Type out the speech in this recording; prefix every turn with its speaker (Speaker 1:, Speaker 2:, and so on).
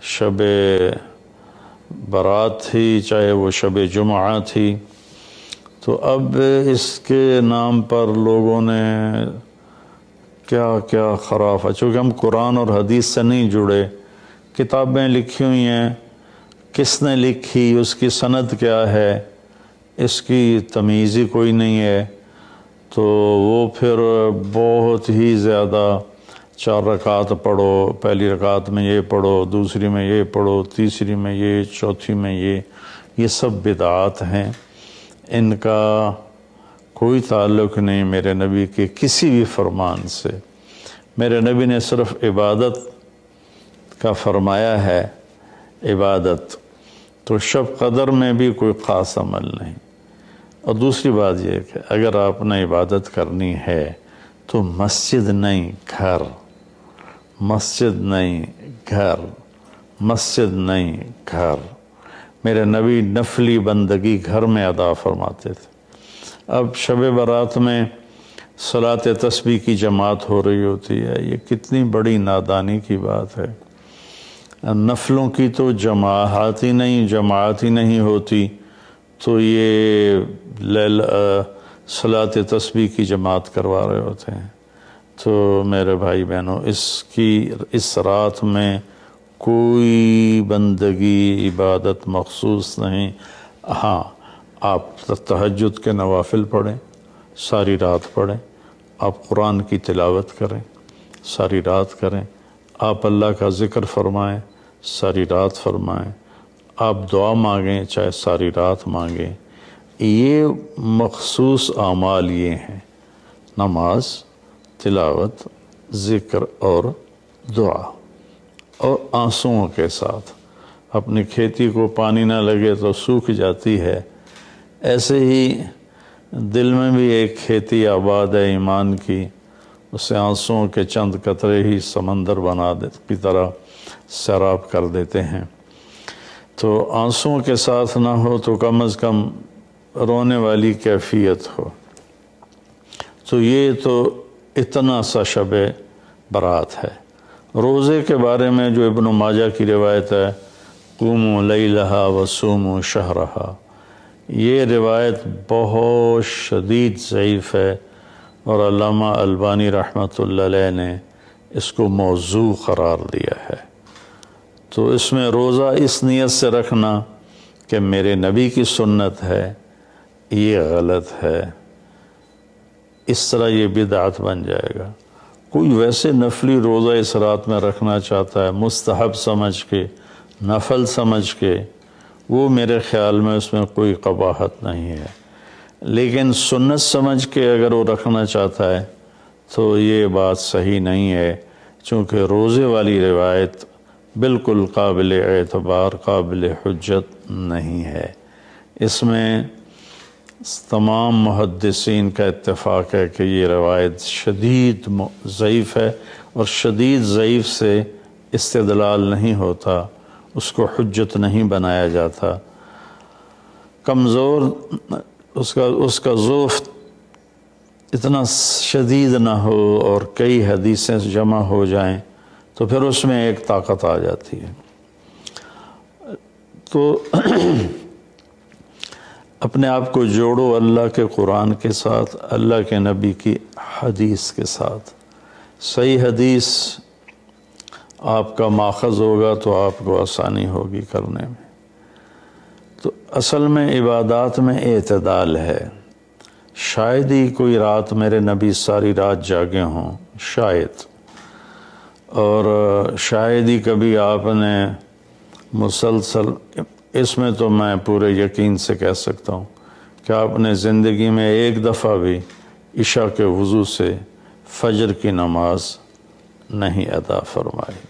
Speaker 1: شب برات تھی، چاہے وہ شب جمعہ تھی، تو اب اس کے نام پر لوگوں نے کیا کیا خرافہ، چونکہ ہم قرآن اور حدیث سے نہیں جڑے، کتابیں لکھی ہوئی ہیں، کس نے لکھی، اس کی سند کیا ہے، اس کی تمیز ہی کوئی نہیں ہے، تو وہ پھر بہت ہی زیادہ 4 رکعت پڑھو، پہلی رکعت میں یہ پڑھو، دوسری میں یہ پڑھو، تیسری میں یہ، چوتھی میں یہ سب بدعات ہیں، ان کا کوئی تعلق نہیں میرے نبی کے کسی بھی فرمان سے۔ میرے نبی نے صرف عبادت کا فرمایا ہے، عبادت، تو شب قدر میں بھی کوئی خاص عمل نہیں۔ اور دوسری بات یہ کہ اگر آپ نے عبادت کرنی ہے تو مسجد نہیں گھر، مسجد نہیں گھر، مسجد نہیں گھر۔ میرے نبی نفلی بندگی گھر میں ادا فرماتے تھے۔ اب شب برات میں صلاۃ تسبیح کی جماعت ہو رہی ہوتی ہے، یہ کتنی بڑی نادانی کی بات ہے۔ نفلوں کی تو جماعت ہی نہیں ہوتی، تو یہ صلاۃ تسبیح کی جماعت کروا رہے ہوتے ہیں۔ تو میرے بھائی بہنوں، اس رات میں کوئی بندگی عبادت مخصوص نہیں۔ ہاں، آپ تہجد کے نوافل پڑھیں، ساری رات پڑھیں، آپ قرآن کی تلاوت کریں، ساری رات کریں، آپ اللہ کا ذکر فرمائیں، ساری رات فرمائیں، آپ دعا مانگیں، چاہے ساری رات مانگیں۔ یہ مخصوص اعمال یہ ہیں: نماز، تلاوت، ذکر اور دعا، اور آنسوؤں کے ساتھ۔ اپنی کھیتی کو پانی نہ لگے تو سوکھ جاتی ہے، ایسے ہی دل میں بھی ایک کھیتی آباد ہے ایمان کی، اسے آنسوؤں کے چند قطرے ہی سمندر کی طرح سیراب کر دیتے ہیں۔ تو آنسوؤں کے ساتھ نہ ہو تو کم از کم رونے والی کیفیت ہو۔ تو یہ تو اتنا سا شب برات ہے۔ روزے کے بارے میں جو ابن ماجہ کی روایت ہے، قوموا لیلہا وصوموا شہرہا، یہ روایت بہت شدید ضعیف ہے، اور علامہ البانی رحمۃ اللہ علیہ نے اس کو موضوع قرار دیا ہے۔ تو اس میں روزہ اس نیت سے رکھنا کہ میرے نبی کی سنت ہے، یہ غلط ہے، اس طرح یہ بدعت بن جائے گا۔ کوئی ویسے نفلی روزہ اس رات میں رکھنا چاہتا ہے مستحب سمجھ کے، نفل سمجھ کے، وہ میرے خیال میں اس میں کوئی قباحت نہیں ہے، لیکن سنت سمجھ کے اگر وہ رکھنا چاہتا ہے تو یہ بات صحیح نہیں ہے، چونکہ روزے والی روایت بالکل قابل اعتبار، قابل حجت نہیں ہے۔ اس میں تمام محدثین کا اتفاق ہے کہ یہ روایت شدید ضعیف ہے، اور شدید ضعیف سے استدلال نہیں ہوتا، اس کو حجت نہیں بنایا جاتا۔ کمزور اس کا ضعف اتنا شدید نہ ہو اور کئی حدیثیں جمع ہو جائیں تو پھر اس میں ایک طاقت آ جاتی ہے۔ تو اپنے آپ کو جوڑو اللہ کے قرآن کے ساتھ، اللہ کے نبی کی حدیث کے ساتھ۔ صحیح حدیث آپ کا ماخذ ہوگا تو آپ کو آسانی ہوگی کرنے میں۔ تو اصل میں عبادات میں اعتدال ہے۔ شاید ہی کوئی رات میرے نبی ساری رات جاگے ہوں، شاید، اور شاید ہی کبھی آپ نے مسلسل، اس میں تو میں پورے یقین سے کہہ سکتا ہوں کہ آپ نے زندگی میں ایک دفعہ بھی عشاء کے وضو سے فجر کی نماز نہیں ادا فرمائی۔